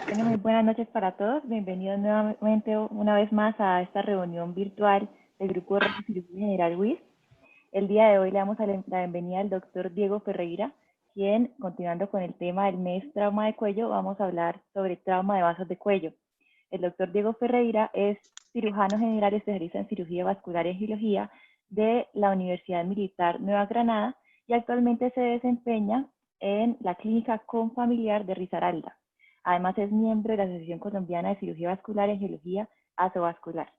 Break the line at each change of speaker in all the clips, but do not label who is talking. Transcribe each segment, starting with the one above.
Bueno, muy buenas noches para todos. Bienvenidos nuevamente una vez más a esta reunión virtual del Grupo de Radiocirugía General WIS. El día de hoy le damos la bienvenida al doctor Diego Ferreira, quien, continuando con el tema del mes trauma de cuello, vamos a hablar sobre trauma de vasos de cuello. El doctor Diego Ferreira es cirujano general especialista en cirugía vascular y angiología de la Universidad Militar Nueva Granada y actualmente se desempeña en la Clínica Confamiliar de Risaralda. Además es miembro de la Asociación Colombiana de Cirugía Vascular y Angiología Asovascular.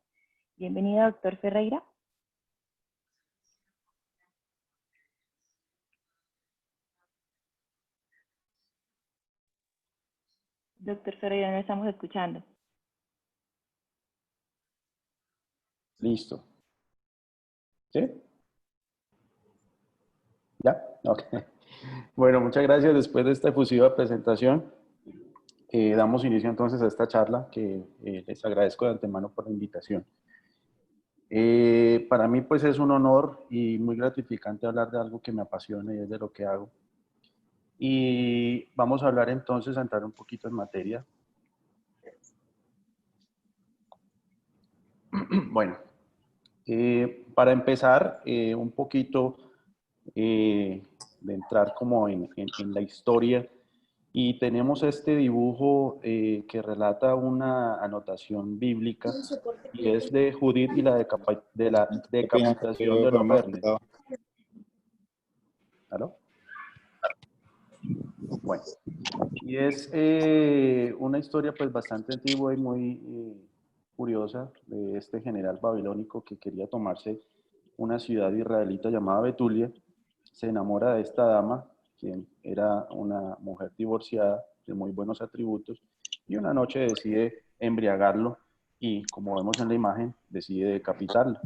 Bienvenido, doctor Ferreira. Doctor Ferreira, no estamos escuchando.
Listo. ¿Sí? ¿Ya? Ok. Bueno, muchas gracias. Después de esta efusiva presentación, damos inicio entonces a esta charla que les agradezco de antemano por la invitación. Para mí pues es un honor y muy gratificante hablar de algo que me apasiona y es de lo que hago. Y vamos a hablar entonces, a entrar un poquito en materia. Bueno, para empezar un poquito de entrar como en la historia, y tenemos este dibujo que relata una anotación bíblica y es de Judith y la decapitación de los vernes. ¿Aló? Bueno, y es una historia pues bastante antigua y muy curiosa de este general babilónico que quería tomarse una ciudad israelita llamada Betulia. Se enamora de esta dama, quien era una mujer divorciada de muy buenos atributos, y una noche decide embriagarlo y, como vemos en la imagen, decide decapitarlo.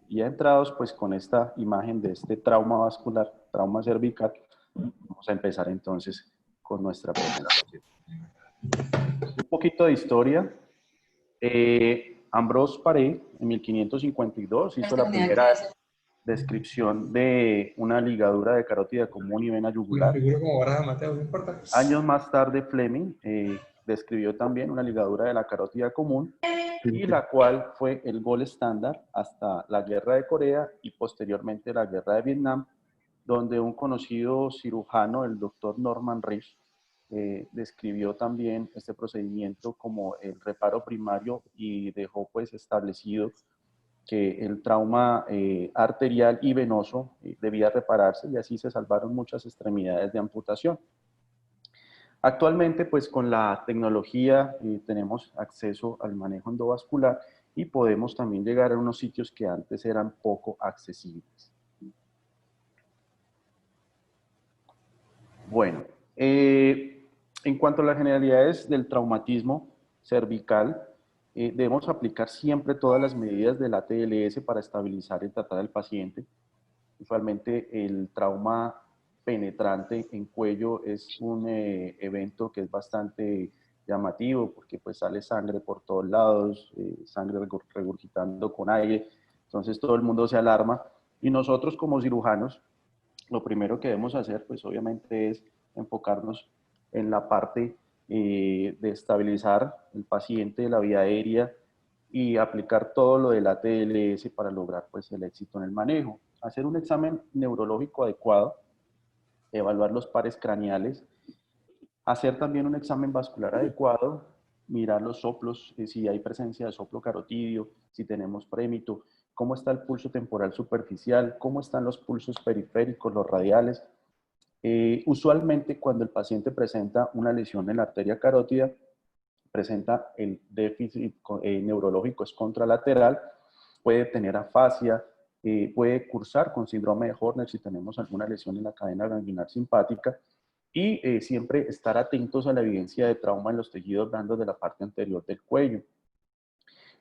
Y entrados pues con esta imagen de este trauma vascular, trauma cervical, vamos a empezar entonces con nuestra presentación. Un poquito de historia. Ambrose Paré, en 1552, hizo la primera descripción de una ligadura de carótida común y vena yugular. Años más tarde, Fleming describió también una ligadura de la carótida común, y la cual fue el gold estándar hasta la Guerra de Corea y posteriormente la Guerra de Vietnam, donde un conocido cirujano, el doctor Norman Rich, describió también este procedimiento como el reparo primario y dejó pues establecido que el trauma arterial y venoso debía repararse, y así se salvaron muchas extremidades de amputación. Actualmente, pues con la tecnología tenemos acceso al manejo endovascular y podemos también llegar a unos sitios que antes eran poco accesibles. Bueno, en cuanto a las generalidades del traumatismo cervical, debemos aplicar siempre todas las medidas del ATLS para estabilizar y tratar al paciente. Usualmente el trauma penetrante en cuello es un evento que es bastante llamativo porque pues sale sangre por todos lados, sangre regurgitando con aire, entonces todo el mundo se alarma, y nosotros como cirujanos lo primero que debemos hacer pues obviamente es enfocarnos en la parte de estabilizar el paciente de la vía aérea y aplicar todo lo del ATLS para lograr pues el éxito en el manejo. Hacer un examen neurológico adecuado, evaluar los pares craneales, hacer también un examen vascular adecuado, mirar los soplos, si hay presencia de soplo carotidio, si tenemos prémito, cómo está el pulso temporal superficial, cómo están los pulsos periféricos, los radiales. Usualmente cuando el paciente presenta una lesión en la arteria carótida, presenta el déficit neurológico es contralateral, puede tener afasia, puede cursar con síndrome de Horner si tenemos alguna lesión en la cadena ganglinar simpática, y siempre estar atentos a la evidencia de trauma en los tejidos blandos de la parte anterior del cuello.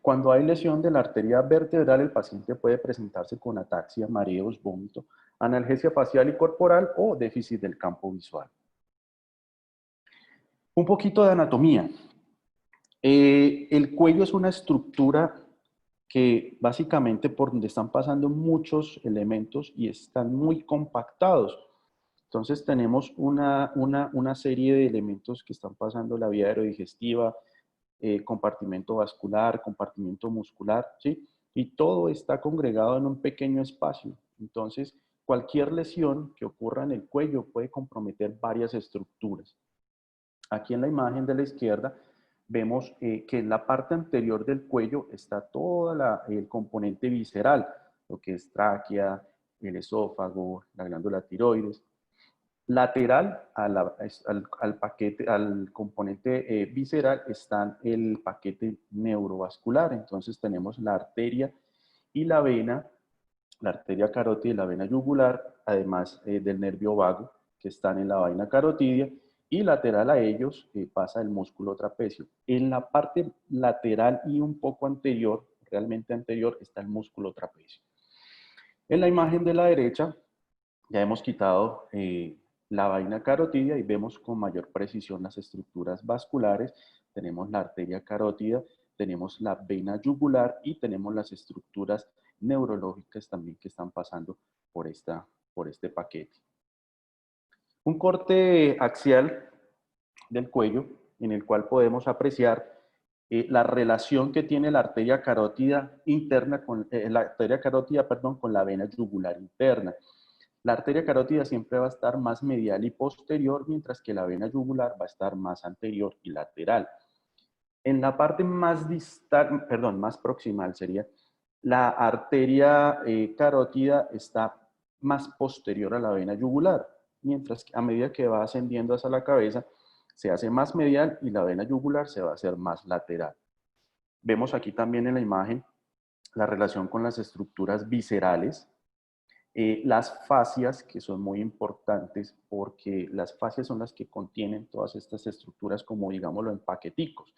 Cuando hay lesión de la arteria vertebral, el paciente puede presentarse con ataxia, mareos, vómito, analgesia facial y corporal o déficit del campo visual. Un poquito de anatomía. El cuello es una estructura que básicamente por donde están pasando muchos elementos y están muy compactados. Entonces tenemos una serie de elementos que están pasando la vía aerodigestiva, compartimento vascular, compartimento muscular, ¿sí? Y todo está congregado en un pequeño espacio. Entonces, cualquier lesión que ocurra en el cuello puede comprometer varias estructuras. Aquí en la imagen de la izquierda vemos que en la parte anterior del cuello está todo el componente visceral, lo que es tráquea, el esófago, la glándula tiroides. Lateral al componente visceral está el paquete neurovascular. Entonces tenemos la arteria y la vena, la arteria carótida y la vena yugular, además del nervio vago que están en la vaina carotidia, y lateral a ellos pasa el músculo trapecio. En la parte lateral y un poco anterior, realmente anterior, está el músculo trapecio. En la imagen de la derecha ya hemos quitado la vaina carotidia y vemos con mayor precisión las estructuras vasculares. Tenemos la arteria carótida, tenemos la vena yugular y tenemos las estructuras neurológicas también que están pasando por este paquete. Un corte axial del cuello en el cual podemos apreciar la relación que tiene la arteria carótida interna con con la vena yugular interna. La arteria carótida siempre va a estar más medial y posterior, mientras que la vena yugular va a estar más anterior y lateral. En la parte más distal, perdón, más proximal sería, la arteria carótida está más posterior a la vena yugular, mientras que a medida que va ascendiendo hacia la cabeza, se hace más medial y la vena yugular se va a hacer más lateral. Vemos aquí también en la imagen la relación con las estructuras viscerales, las fascias, que son muy importantes porque las fascias son las que contienen todas estas estructuras como, digámoslo, en paqueticos.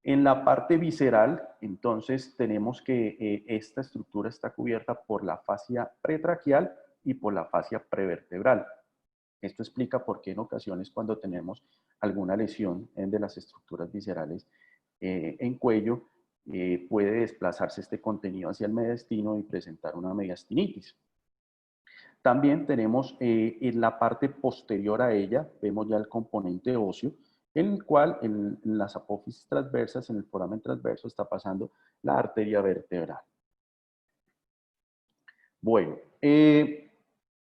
En la parte visceral, entonces, tenemos que esta estructura está cubierta por la fascia pretraquial y por la fascia prevertebral. Esto explica por qué en ocasiones cuando tenemos alguna lesión de las estructuras viscerales en cuello, puede desplazarse este contenido hacia el mediastino y presentar una mediastinitis. También tenemos en la parte posterior a ella, vemos ya el componente óseo, en el cual en las apófisis transversas, en el foramen transverso, está pasando la arteria vertebral. Bueno,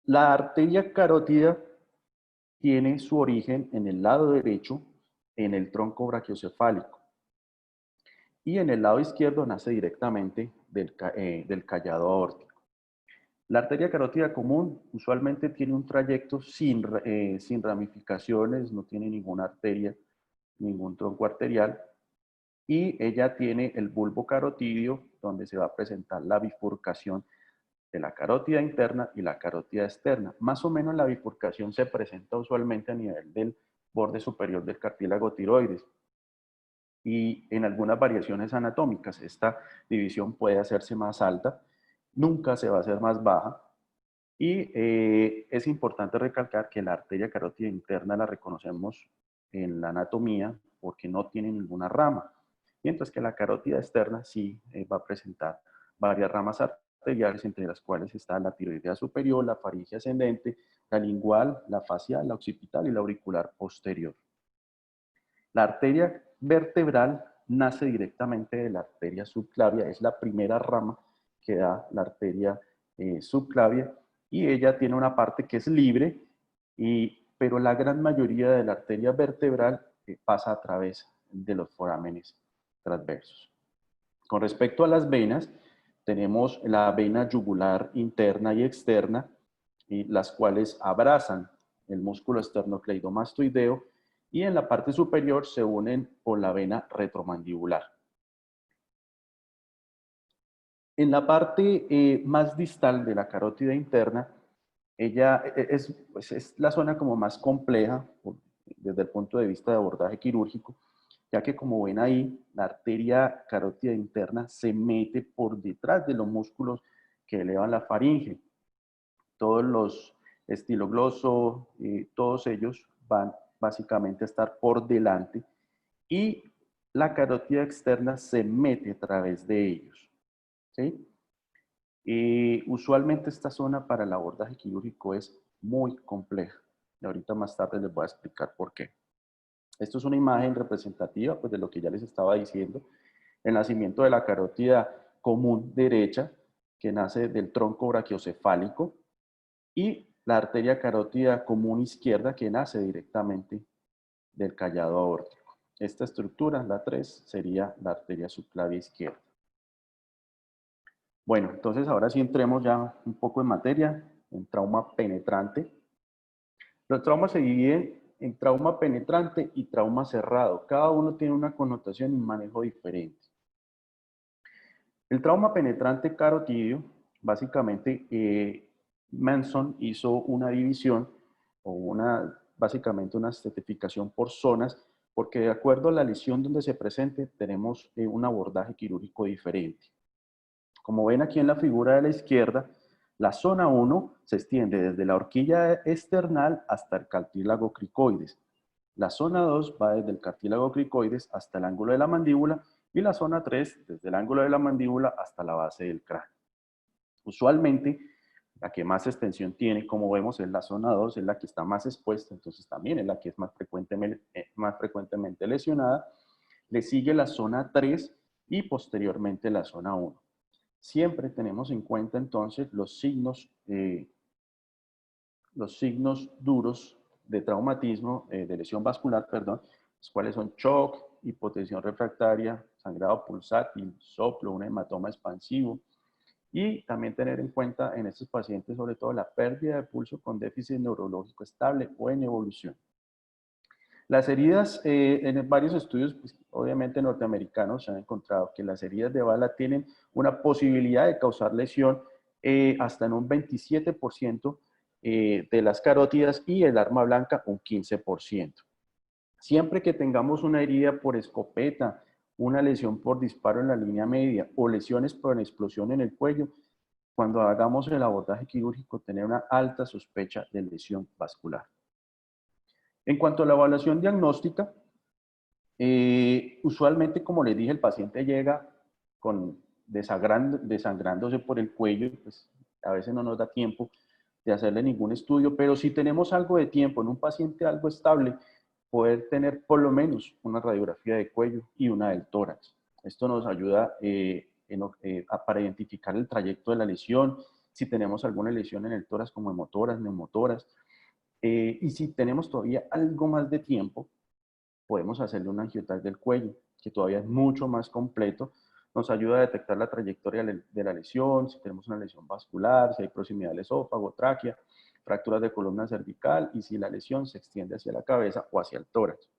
la arteria carótida tiene su origen en el lado derecho, en el tronco brachiocefálico. Y en el lado izquierdo nace directamente del callado aórtico. La arteria carótida común usualmente tiene un trayecto sin ramificaciones, no tiene ninguna arteria, ningún tronco arterial, y ella tiene el bulbo carotidio, donde se va a presentar la bifurcación de la carótida interna y la carótida externa. Más o menos la bifurcación se presenta usualmente a nivel del borde superior del cartílago tiroides. Y en algunas variaciones anatómicas esta división puede hacerse más alta, nunca se va a hacer más baja. Y es importante recalcar que la arteria carótida interna la reconocemos en la anatomía porque no tiene ninguna rama, mientras que la carótida externa sí va a presentar varias ramas arteriales, entre las cuales está la tiroidea superior, la faringe ascendente, la lingual, la facial, la occipital y la auricular posterior. La arteria vertebral nace directamente de la arteria subclavia, es la primera rama que da la arteria subclavia, y ella tiene una parte que es libre, pero la gran mayoría de la arteria vertebral pasa a través de los forámenes transversos. Con respecto a las venas, tenemos la vena yugular interna y externa, las cuales abrazan el músculo esternocleidomastoideo y en la parte superior se unen por la vena retromandibular. En la parte más distal de la carótida interna, ella es la zona como más compleja desde el punto de vista de abordaje quirúrgico, ya que como ven ahí, la arteria carótida interna se mete por detrás de los músculos que elevan la faringe. Todos los estilogloso, todos ellos van básicamente estar por delante y la carótida externa se mete a través de ellos, ¿sí? Usualmente esta zona para el abordaje quirúrgico es muy compleja. Y ahorita más tarde les voy a explicar por qué. Esto es una imagen representativa pues, de lo que ya les estaba diciendo. El nacimiento de la carótida común derecha, que nace del tronco brachiocefálico, y la arteria carótida común izquierda, que nace directamente del callado aórtico. Esta estructura, la 3, sería la arteria subclavia izquierda. Bueno, entonces ahora sí entremos ya un poco en materia, en trauma penetrante. Los traumas se dividen en trauma penetrante y trauma cerrado. Cada uno tiene una connotación y un manejo diferente. El trauma penetrante carotidio, básicamente Manson hizo una división o básicamente una estratificación por zonas, porque de acuerdo a la lesión donde se presente, tenemos un abordaje quirúrgico diferente. Como ven aquí en la figura de la izquierda, la zona 1 se extiende desde la horquilla external hasta el cartílago cricoides. La zona 2 va desde el cartílago cricoides hasta el ángulo de la mandíbula y la zona 3 desde el ángulo de la mandíbula hasta la base del cráneo. Usualmente, la que más extensión tiene, como vemos, es la zona 2, es la que está más expuesta, entonces también es la que es más frecuentemente lesionada. Le sigue la zona 3 y posteriormente la zona 1. Siempre tenemos en cuenta entonces los signos duros de traumatismo, de lesión vascular, perdón, los cuales son shock, hipotensión refractaria, sangrado pulsátil, soplo, un hematoma expansivo, y también tener en cuenta en estos pacientes sobre todo la pérdida de pulso con déficit neurológico estable o en evolución. Las heridas, en varios estudios, pues, obviamente norteamericanos, se han encontrado que las heridas de bala tienen una posibilidad de causar lesión hasta en un 27% de las carótidas y el arma blanca un 15%. Siempre que tengamos una herida por escopeta, una lesión por disparo en la línea media o lesiones por explosión en el cuello, cuando hagamos el abordaje quirúrgico, tener una alta sospecha de lesión vascular. En cuanto a la evaluación diagnóstica, usualmente, como les dije, el paciente llega desangrándose por el cuello, pues a veces no nos da tiempo de hacerle ningún estudio, pero si tenemos algo de tiempo en un paciente algo estable, poder tener por lo menos una radiografía de cuello y una del tórax. Esto nos ayuda para identificar el trayecto de la lesión, si tenemos alguna lesión en el tórax como hemotoras, neumotoras, y si tenemos todavía algo más de tiempo, podemos hacerle un angiotac del cuello, que todavía es mucho más completo. Nos ayuda a detectar la trayectoria de la lesión, si tenemos una lesión vascular, si hay proximidad al esófago, tráquea, fracturas de columna cervical y si la lesión se extiende hacia la cabeza o hacia el tórax.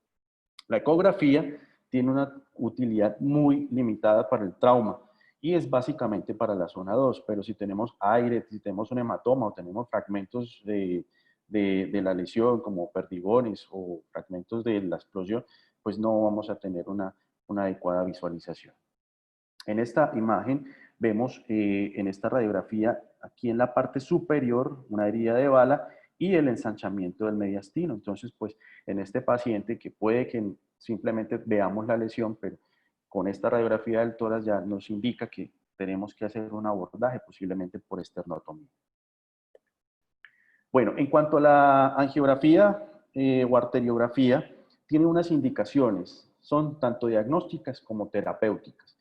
La ecografía tiene una utilidad muy limitada para el trauma y es básicamente para la zona 2, pero si tenemos aire, si tenemos un hematoma o tenemos fragmentos de la lesión como perdigones o fragmentos de la explosión, pues no vamos a tener una adecuada visualización. En esta imagen vemos en esta radiografía aquí en la parte superior una herida de bala y el ensanchamiento del mediastino. Entonces, pues en este paciente que puede que simplemente veamos la lesión, pero con esta radiografía del tórax ya nos indica que tenemos que hacer un abordaje posiblemente por esternotomía. Bueno, en cuanto a la angiografía o arteriografía, tiene unas indicaciones, son tanto diagnósticas como terapéuticas.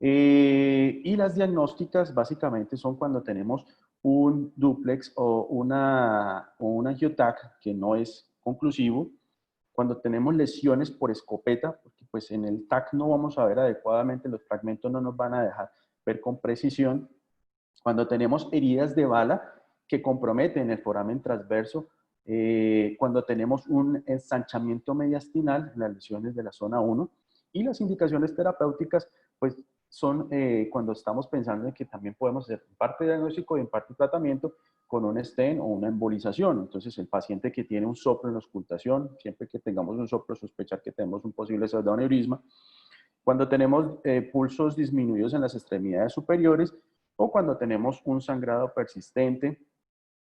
Y las diagnósticas básicamente son cuando tenemos un dúplex o un angiotac que no es conclusivo, cuando tenemos lesiones por escopeta, porque pues en el TAC no vamos a ver adecuadamente, los fragmentos no nos van a dejar ver con precisión, cuando tenemos heridas de bala que comprometen el foramen transverso, cuando tenemos un ensanchamiento mediastinal, las lesiones de la zona 1, y las indicaciones terapéuticas, pues son cuando estamos pensando en que también podemos hacer parte diagnóstico y en parte tratamiento con un stent o una embolización. Entonces, el paciente que tiene un soplo en la auscultación, siempre que tengamos un soplo, sospechar que tenemos un posible pseudoaneurisma. Cuando tenemos pulsos disminuidos en las extremidades superiores o cuando tenemos un sangrado persistente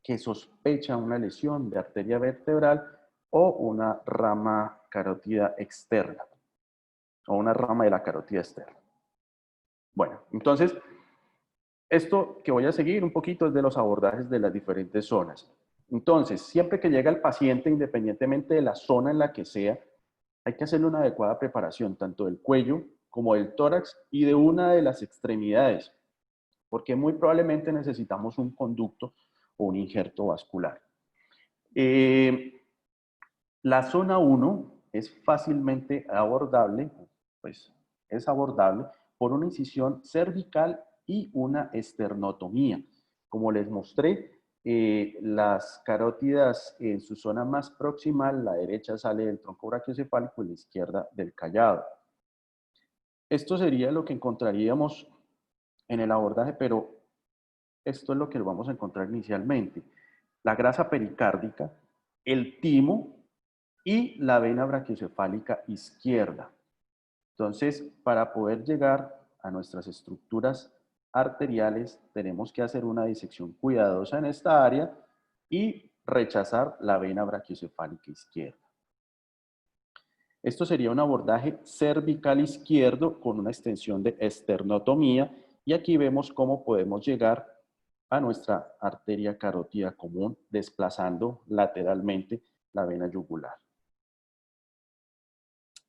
que sospecha una lesión de arteria vertebral o una rama carótida externa, o una rama de la carótida externa. Bueno, entonces, esto que voy a seguir un poquito es de los abordajes de las diferentes zonas. Entonces, siempre que llega el paciente, independientemente de la zona en la que sea, hay que hacerle una adecuada preparación, tanto del cuello como del tórax y de una de las extremidades, porque muy probablemente necesitamos un conducto o un injerto vascular. La zona 1 es fácilmente abordable, pues es abordable por una incisión cervical y una esternotomía. Como les mostré, las carótidas en su zona más proximal, la derecha sale del tronco brachiocefálico y la izquierda del callado. Esto sería lo que encontraríamos en el abordaje, pero esto es lo que vamos a encontrar inicialmente. La grasa pericárdica, el timo y la vena brachiocefálica izquierda. Entonces, para poder llegar a nuestras estructuras arteriales, tenemos que hacer una disección cuidadosa en esta área y rechazar la vena brachiocefálica izquierda. Esto sería un abordaje cervical izquierdo con una extensión de esternotomía y aquí vemos cómo podemos llegar a nuestra arteria carótida común desplazando lateralmente la vena yugular.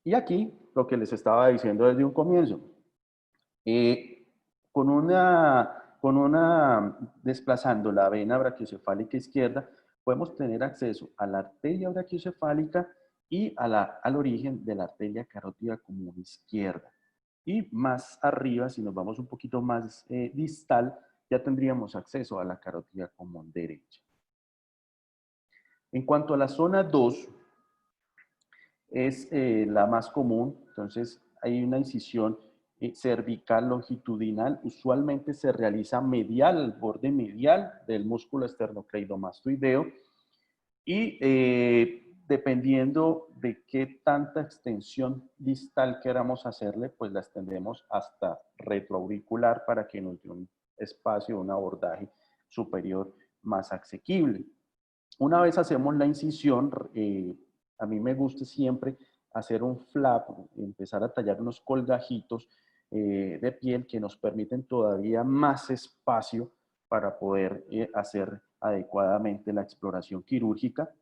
Y aquí lo que les estaba diciendo desde un comienzo, desplazando la vena brachiocefálica izquierda, podemos tener acceso a la arteria brachiocefálica y al origen de la arteria carótida común izquierda. Y más arriba, si nos vamos un poquito más distal, ya tendríamos acceso a la carótida común derecha. En cuanto a la zona 2, es la más común, entonces hay una incisión cervical longitudinal, usualmente se realiza medial, al borde medial del músculo esternocleidomastoideo y dependiendo de qué tanta extensión distal queramos hacerle, pues la extendemos hasta retroauricular para que nos dé un espacio, un abordaje superior más asequible. Una vez hacemos la incisión, a mí me gusta siempre hacer un flap, empezar a tallar unos colgajitos de piel que nos permiten todavía más espacio para poder hacer adecuadamente la exploración quirúrgica.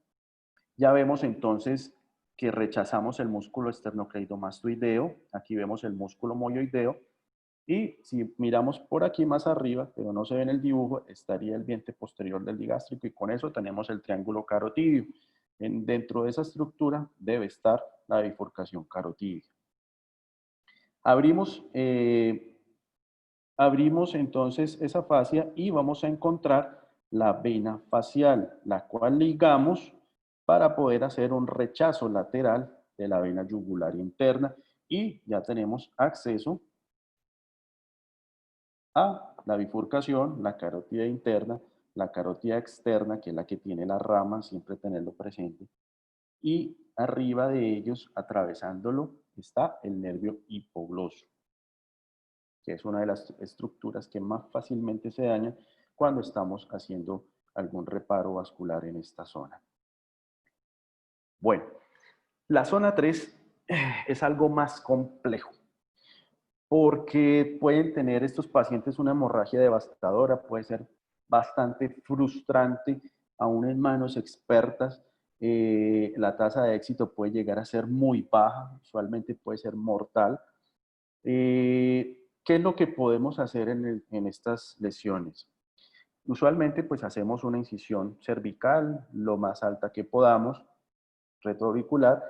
Ya vemos entonces que rechazamos el músculo esternocleidomastoideo, aquí vemos el músculo moyoideo, y si miramos por aquí más arriba, pero no se ve en el dibujo, estaría el vientre posterior del digástrico y con eso tenemos el triángulo carotidio. Dentro de esa estructura debe estar la bifurcación carotidia. Abrimos entonces esa fascia y vamos a encontrar la vena facial, la cual ligamos para poder hacer un rechazo lateral de la vena yugular interna y ya tenemos acceso a la bifurcación, la carótida interna, la carótida externa, que es la que tiene la rama, siempre tenerlo presente, y arriba de ellos, atravesándolo, está el nervio hipogloso, que es una de las estructuras que más fácilmente se dañan cuando estamos haciendo algún reparo vascular en esta zona. Bueno, la zona 3 es algo más complejo, porque pueden tener estos pacientes una hemorragia devastadora, puede ser bastante frustrante, aún en manos expertas. La tasa de éxito puede llegar a ser muy baja, usualmente puede ser mortal. ¿Qué es lo que podemos hacer en estas lesiones? Usualmente pues hacemos una incisión cervical lo más alta que podamos, retroauricular,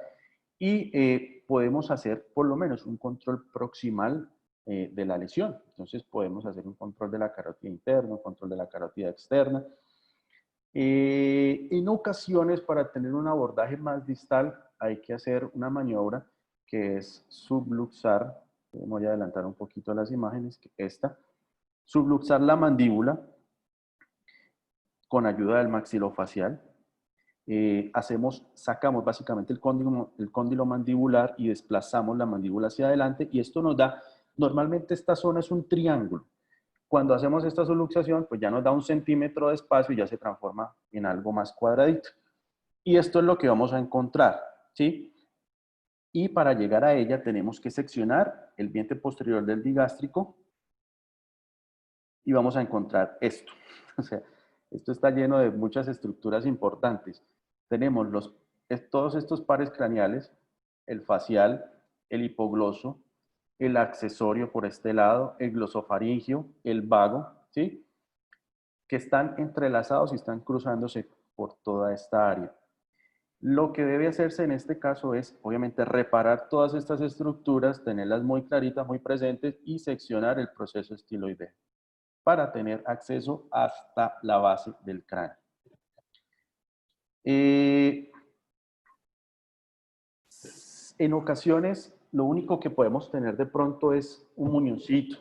y podemos hacer por lo menos un control proximal de la lesión. Entonces podemos hacer un control de la carótida interna, un control de la carótida externa. En ocasiones, para tener un abordaje más distal, hay que hacer una maniobra que es subluxar. Voy a adelantar un poquito las imágenes, que esta. Subluxar la mandíbula con ayuda del maxilofacial. Sacamos básicamente el cóndilo mandibular y desplazamos la mandíbula hacia adelante y esto nos da, normalmente esta zona es un triángulo. Cuando hacemos esta subluxación, pues ya nos da 1 centímetro de espacio y ya se transforma en algo más cuadradito. Y esto es lo que vamos a encontrar, ¿sí? Y para llegar a ella tenemos que seccionar el vientre posterior del digástrico y vamos a encontrar esto. O sea, esto está lleno de muchas estructuras importantes. Tenemos todos estos pares craneales, el facial, el hipogloso, el accesorio por este lado, el glosofaringio, el vago, ¿sí? Que están entrelazados y están cruzándose por toda esta área. Lo que debe hacerse en este caso es, obviamente, reparar todas estas estructuras, tenerlas muy claritas, muy presentes y seccionar el proceso estiloideo para tener acceso hasta la base del cráneo. En ocasiones, lo único que podemos tener de pronto es un muñoncito.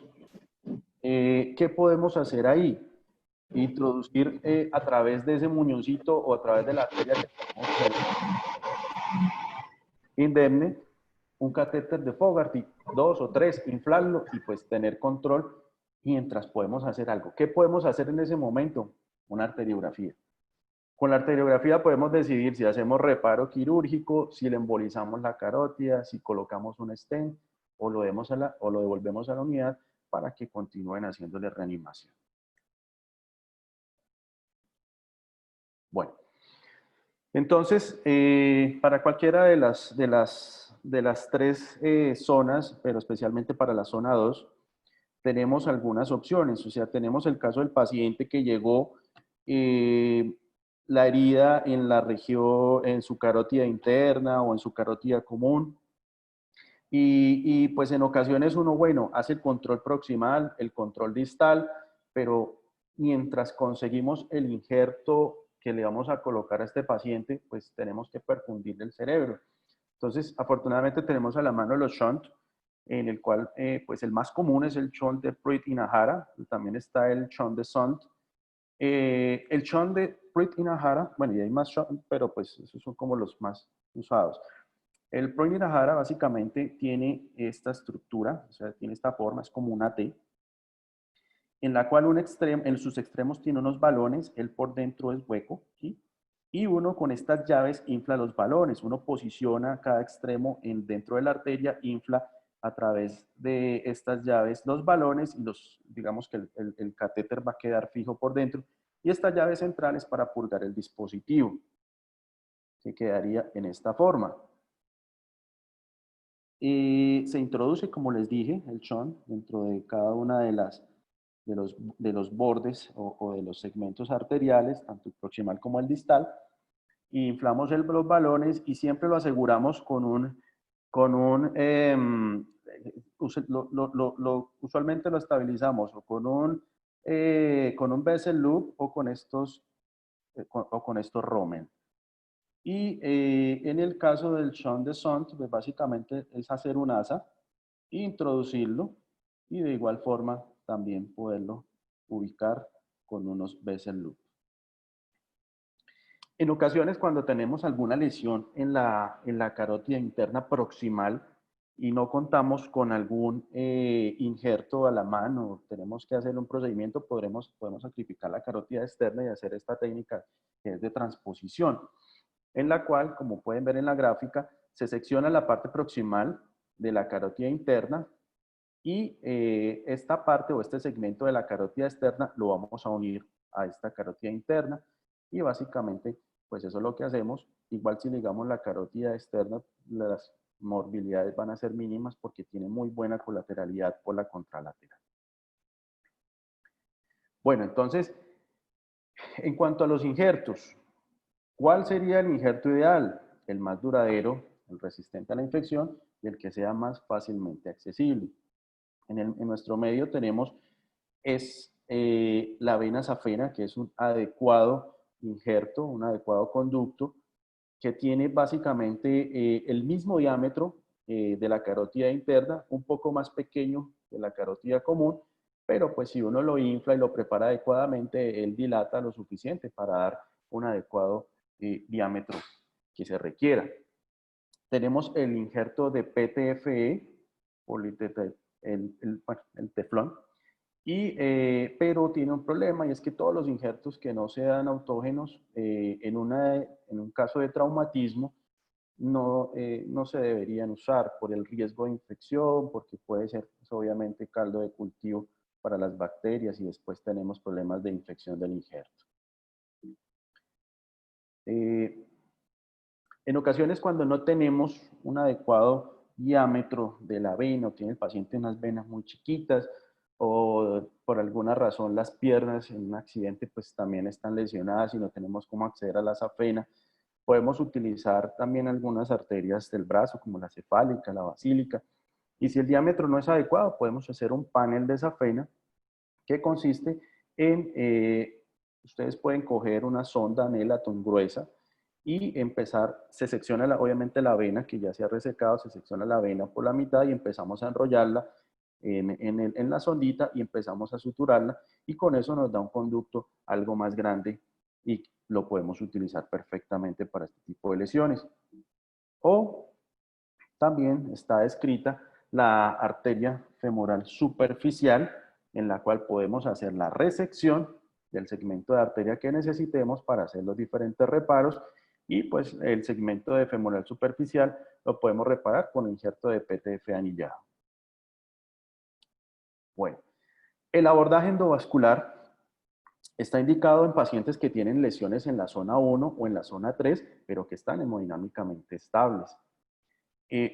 ¿Qué podemos hacer ahí? Introducir a través de ese muñoncito o a través de la arteria que tenemos indemne, un catéter de Fogarty, 2 o 3, inflarlo y pues tener control mientras podemos hacer algo. ¿Qué podemos hacer en ese momento? Una arteriografía. Con la arteriografía podemos decidir si hacemos reparo quirúrgico, si le embolizamos la carótida, si colocamos un stent o lo devolvemos a la unidad para que continúen haciéndole reanimación. Bueno, entonces, para cualquiera de las tres zonas, pero especialmente para la zona 2, tenemos algunas opciones. O sea, tenemos el caso del paciente que llegó la herida en la región, en su carótida interna o en su carótida común. Y pues en ocasiones uno, bueno, hace el control proximal, el control distal, pero mientras conseguimos el injerto que le vamos a colocar a este paciente, pues tenemos que perfundir el cerebro. Entonces, afortunadamente tenemos a la mano los shunt, en el cual, pues el más común es el shunt de Pruitt-Hinohara, también está el shunt de Sunt. El shunt de Pruitt-Hinohara, bueno, y hay más shunt, pero pues esos son como los más usados. El Pruitt-Hinohara básicamente tiene esta estructura, o sea, tiene esta forma, es como una T, en la cual en sus extremos tiene unos balones, él por dentro es hueco, ¿sí? Y uno con estas llaves infla los balones, uno posiciona cada extremo dentro de la arteria, infla a través de estas llaves los balones y digamos que el catéter va a quedar fijo por dentro y esta llave central es para purgar el dispositivo, que quedaría en esta forma. Se introduce, como les dije, el shunt dentro de cada una de los bordes o de los segmentos arteriales, tanto el proximal como el distal, y inflamos los balones y siempre lo aseguramos usualmente lo estabilizamos o con un Bessel loop o con estos Romen. Y en el caso del shunt de Sunt, pues básicamente es hacer un asa, introducirlo y de igual forma también poderlo ubicar con unos Bessel loop. En ocasiones cuando tenemos alguna lesión en la carótida interna proximal y no contamos con algún injerto a la mano, tenemos que hacer un procedimiento, podemos sacrificar la carótida externa y hacer esta técnica que es de transposición, en la cual, como pueden ver en la gráfica, se secciona la parte proximal de la carótida interna y esta parte o este segmento de la carótida externa lo vamos a unir a esta carótida interna y básicamente pues eso es lo que hacemos. Igual si ligamos la carótida externa, las morbilidades van a ser mínimas porque tiene muy buena colateralidad por la contralateral. Bueno, entonces, en cuanto a los injertos, ¿cuál sería el injerto ideal? El más duradero, el resistente a la infección y el que sea más fácilmente accesible. En nuestro medio tenemos la vena safena, que es un adecuado injerto, un adecuado conducto, que tiene básicamente el mismo diámetro de la carótida interna, un poco más pequeño que la carótida común, pero pues si uno lo infla y lo prepara adecuadamente, él dilata lo suficiente para dar un adecuado diámetro que se requiera. Tenemos el injerto de PTFE, el teflón, Pero tiene un problema y es que todos los injertos que no sean autógenos, en un caso de traumatismo, no se deberían usar por el riesgo de infección, porque puede ser pues, obviamente caldo de cultivo para las bacterias y después tenemos problemas de infección del injerto. En ocasiones cuando no tenemos un adecuado diámetro de la vena o tiene el paciente unas venas muy chiquitas o por alguna razón las piernas en un accidente pues también están lesionadas y no tenemos cómo acceder a la safena, podemos utilizar también algunas arterias del brazo como la cefálica, la basílica, y si el diámetro no es adecuado podemos hacer un panel de safena que consiste en, ustedes pueden coger una sonda Nelaton gruesa y empezar, se secciona obviamente la vena que ya se ha resecado, se secciona la vena por la mitad y empezamos a enrollarla en la sondita y empezamos a suturarla y con eso nos da un conducto algo más grande y lo podemos utilizar perfectamente para este tipo de lesiones. O también está descrita la arteria femoral superficial, en la cual podemos hacer la resección del segmento de arteria que necesitemos para hacer los diferentes reparos y pues el segmento de femoral superficial lo podemos reparar con injerto de PTF anillado. Bueno, el abordaje endovascular está indicado en pacientes que tienen lesiones en la zona 1 o en la zona 3, pero que están hemodinámicamente estables.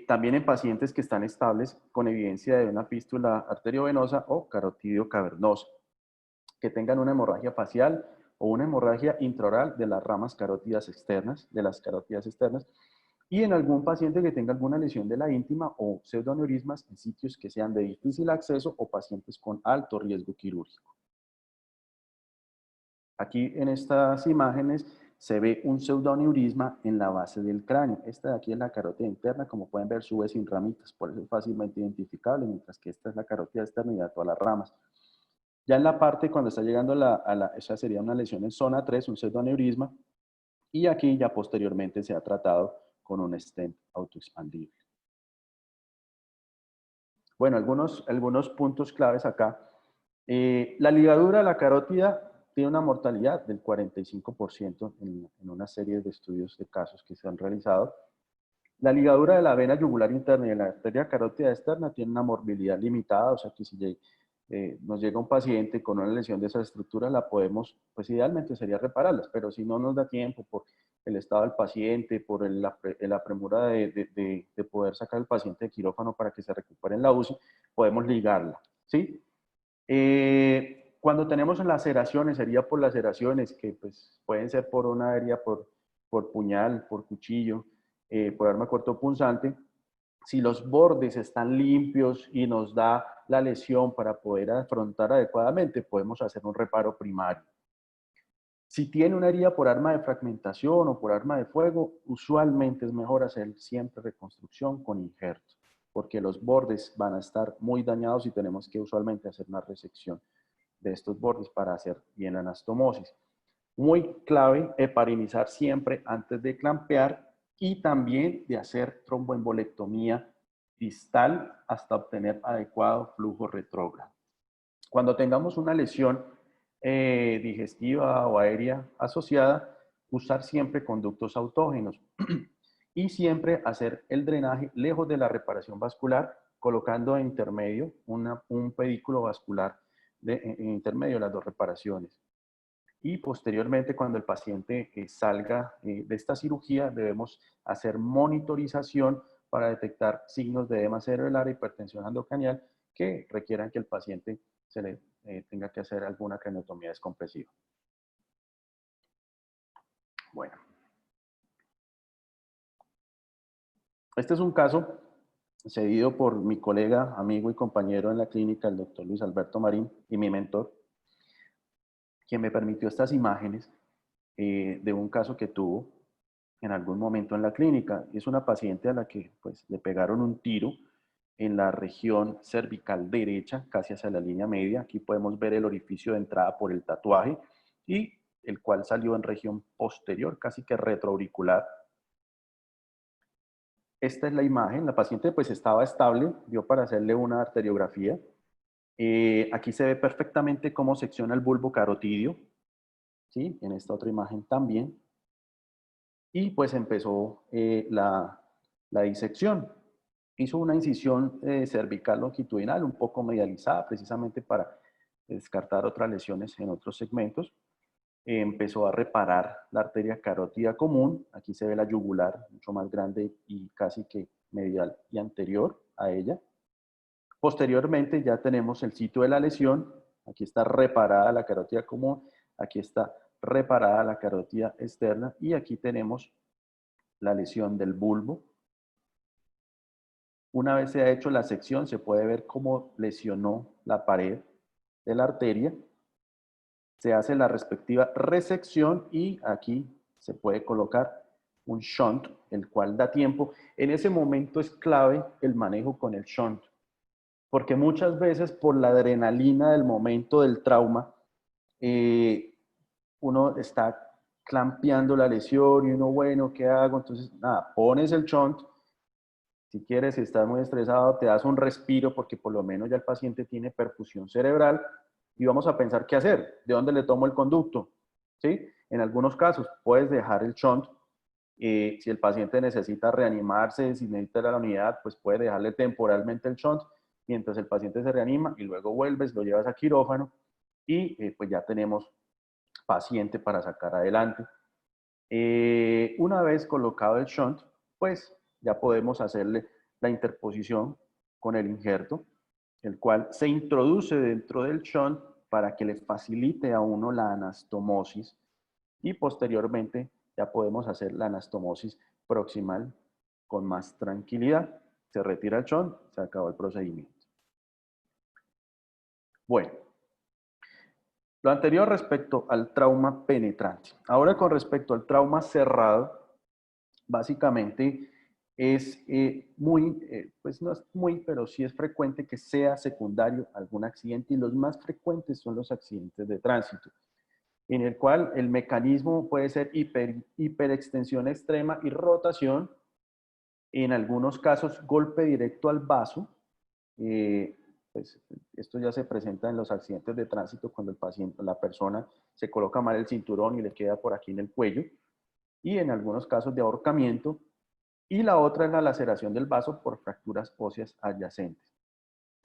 También en pacientes que están estables con evidencia de una fístula arteriovenosa o carotidio cavernoso, que tengan una hemorragia facial o una hemorragia intraoral de las ramas carótidas externas, y en algún paciente que tenga alguna lesión de la íntima o pseudoneurismas en sitios que sean de difícil acceso o pacientes con alto riesgo quirúrgico. Aquí en estas imágenes se ve un pseudoneurisma en la base del cráneo. Esta de aquí es la carótida interna, como pueden ver sube sin ramitas, por eso es fácilmente identificable, mientras que esta es la carótida externa y da todas las ramas. Ya en la parte cuando está llegando esa sería una lesión en zona 3, un pseudoneurisma, y aquí ya posteriormente se ha tratado con un stent autoexpandible. Bueno, algunos puntos claves acá. La ligadura de la carótida tiene una mortalidad del 45% en una serie de estudios de casos que se han realizado. La ligadura de la vena yugular interna y de la arteria carótida externa tiene una morbilidad limitada, o sea que si nos llega un paciente con una lesión de esa estructura, la podemos, pues idealmente sería repararlas, pero si no nos da tiempo por el estado del paciente, por la premura de poder sacar al paciente de quirófano para que se recupere en la UCI, podemos ligarla, ¿sí? Cuando tenemos laceraciones, sería por laceraciones que pues, pueden ser por una herida por puñal, por cuchillo, por arma cortopunzante. Si los bordes están limpios y nos da la lesión para poder afrontar adecuadamente, podemos hacer un reparo primario. Si tiene una herida por arma de fragmentación o por arma de fuego, usualmente es mejor hacer siempre reconstrucción con injerto, porque los bordes van a estar muy dañados y tenemos que usualmente hacer una resección de estos bordes para hacer bien la anastomosis. Muy clave, heparinizar siempre antes de clampear y también de hacer tromboembolectomía distal hasta obtener adecuado flujo retrógrado. Cuando tengamos una lesión digestiva o aérea asociada, usar siempre conductos autógenos y siempre hacer el drenaje lejos de la reparación vascular, colocando en intermedio un pedículo vascular en intermedio de las dos reparaciones. Y posteriormente, cuando el paciente salga de esta cirugía, debemos hacer monitorización para detectar signos de edema cerebral, hipertensión endocranial, que requieran que el paciente se le tenga que hacer alguna craniotomía descompresiva. Bueno, este es un caso cedido por mi colega, amigo y compañero en la clínica, el doctor Luis Alberto Marín, y mi mentor, quien me permitió estas imágenes de un caso que tuvo en algún momento en la clínica. Es una paciente a la que pues, le pegaron un tiro en la región cervical derecha, casi hacia la línea media. Aquí podemos ver el orificio de entrada por el tatuaje y el cual salió en región posterior, casi que retroauricular. Esta es la imagen. La paciente pues estaba estable, dio para hacerle una arteriografía. Aquí se ve perfectamente cómo secciona el bulbo carotidio, ¿sí? En esta otra imagen también. Y pues empezó la disección. Hizo una incisión cervical longitudinal un poco medializada, precisamente para descartar otras lesiones en otros segmentos. Empezó a reparar la arteria carótida común. Aquí se ve la yugular, mucho más grande y casi que medial y anterior a ella. Posteriormente ya tenemos el sitio de la lesión. Aquí está reparada la carótida común, aquí está reparada la carótida externa y aquí tenemos la lesión del bulbo. Una vez se ha hecho la sección, se puede ver cómo lesionó la pared de la arteria. Se hace la respectiva resección y aquí se puede colocar un shunt, el cual da tiempo. En ese momento es clave el manejo con el shunt, porque muchas veces por la adrenalina del momento del trauma, uno está clampeando la lesión y uno, bueno, ¿qué hago? Entonces, nada, pones el shunt. Si quieres, si estás muy estresado, te das un respiro porque por lo menos ya el paciente tiene perfusión cerebral y vamos a pensar qué hacer, de dónde le tomo el conducto, ¿sí? En algunos casos puedes dejar el shunt, si el paciente necesita reanimarse, si necesita ir a la unidad, pues puedes dejarle temporalmente el shunt mientras el paciente se reanima y luego vuelves, lo llevas a quirófano y pues ya tenemos paciente para sacar adelante. Una vez colocado el shunt, pues ya podemos hacerle la interposición con el injerto, el cual se introduce dentro del shunt para que le facilite a uno la anastomosis y posteriormente ya podemos hacer la anastomosis proximal con más tranquilidad. Se retira el shunt, se acabó el procedimiento. Bueno, lo anterior respecto al trauma penetrante. Ahora con respecto al trauma cerrado, básicamente es pues no es muy, pero sí es frecuente que sea secundario a algún accidente y los más frecuentes son los accidentes de tránsito, en el cual el mecanismo puede ser hiperextensión extrema y rotación, en algunos casos golpe directo al vaso, pues esto ya se presenta en los accidentes de tránsito cuando el paciente, la persona se coloca mal el cinturón y le queda por aquí en el cuello, y en algunos casos de ahorcamiento, y la otra es la laceración del vaso por fracturas óseas adyacentes.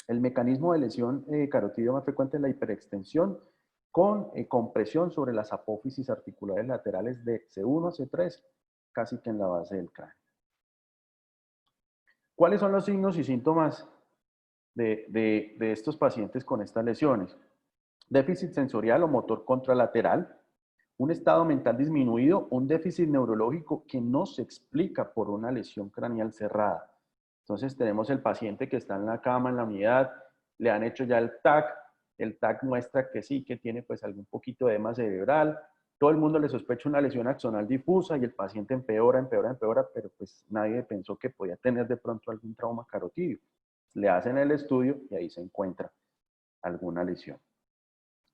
El mecanismo de lesión carotidio más frecuente es la hiperextensión con compresión sobre las apófisis articulares laterales de C1 a C3, casi que en la base del cráneo. ¿Cuáles son los signos y síntomas de estos pacientes con estas lesiones? Déficit sensorial o motor contralateral, un estado mental disminuido, un déficit neurológico que no se explica por una lesión craneal cerrada. Entonces tenemos el paciente que está en la cama, en la unidad, le han hecho ya el TAC muestra que sí, que tiene pues algún poquito de edema cerebral, todo el mundo le sospecha una lesión axonal difusa y el paciente empeora, empeora, empeora, pero pues nadie pensó que podía tener de pronto algún trauma carotidio. Le hacen el estudio y ahí se encuentra alguna lesión.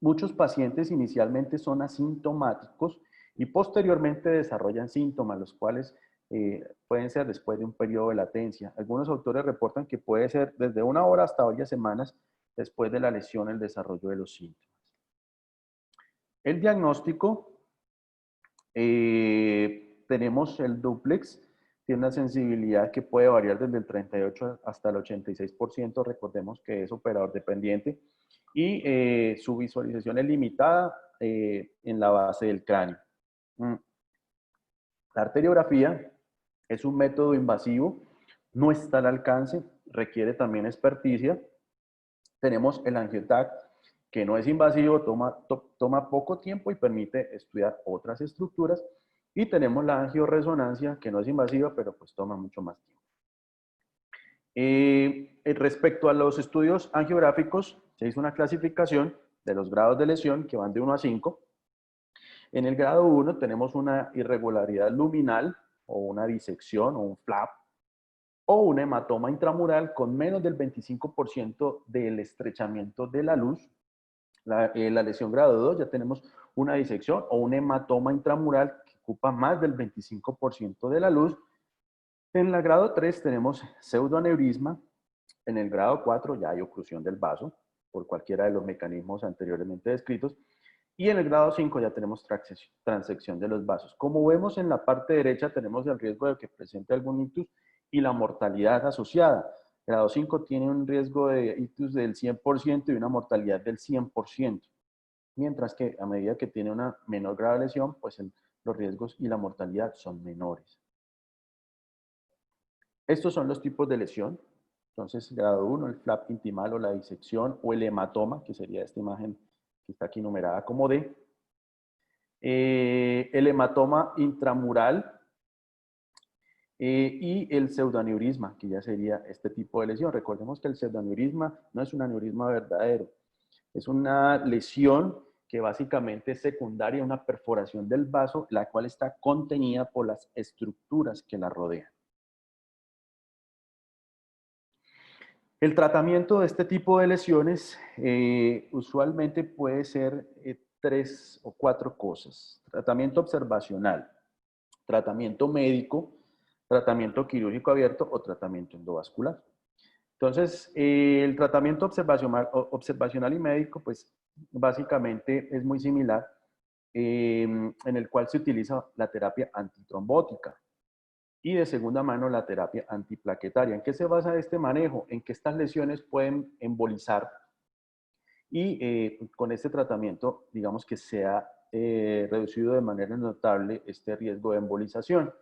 Muchos pacientes inicialmente son asintomáticos y posteriormente desarrollan síntomas, los cuales pueden ser después de un periodo de latencia. Algunos autores reportan que puede ser desde 1 hora hasta varias semanas después de la lesión el desarrollo de los síntomas. El diagnóstico, tenemos el duplex, tiene una sensibilidad que puede variar desde el 38 hasta el 86%, recordemos que es operador dependiente, y su visualización es limitada en la base del cráneo. La arteriografía es un método invasivo, no está al alcance, requiere también experticia. Tenemos el angioTAC, que no es invasivo, toma poco tiempo y permite estudiar otras estructuras. Y tenemos la angioresonancia, que no es invasiva, pero pues toma mucho más tiempo. Respecto a los estudios angiográficos, se hizo una clasificación de los grados de lesión que van de 1 a 5. En el grado 1 tenemos una irregularidad luminal o una disección o un flap o un hematoma intramural con menos del 25% del estrechamiento de la luz. La lesión grado 2 ya tenemos una disección o un hematoma intramural que ocupa más del 25% de la luz. En el grado 3 tenemos pseudoaneurisma. En el grado 4 ya hay oclusión del vaso. por cualquiera de los mecanismos anteriormente descritos. Y en el grado 5 ya tenemos transección de los vasos. Como vemos en la parte derecha tenemos el riesgo de que presente algún ictus y la mortalidad asociada. Grado 5 tiene un riesgo de ictus del 100% y una mortalidad del 100%. Mientras que a medida que tiene una menor grado de lesión, pues los riesgos y la mortalidad son menores. Estos son los tipos de lesión. Entonces, grado 1, el flap intimal o la disección o el hematoma, que sería esta imagen que está aquí numerada como D. El hematoma intramural y el pseudoaneurisma, que ya sería este tipo de lesión. Recordemos que el pseudoaneurisma no es un aneurisma verdadero, es una lesión que básicamente es secundaria a una perforación del vaso, la cual está contenida por las estructuras que la rodean. El tratamiento de este tipo de lesiones usualmente puede ser 3 o 4 cosas. Tratamiento observacional, tratamiento médico, tratamiento quirúrgico abierto o tratamiento endovascular. Entonces, el tratamiento observacional y médico, pues básicamente es muy similar, en el cual se utiliza la terapia antitrombótica y de segunda mano la terapia antiplaquetaria. ¿En qué se basa este manejo? En que estas lesiones pueden embolizar y con este tratamiento, digamos que se ha reducido de manera notable este riesgo de embolización.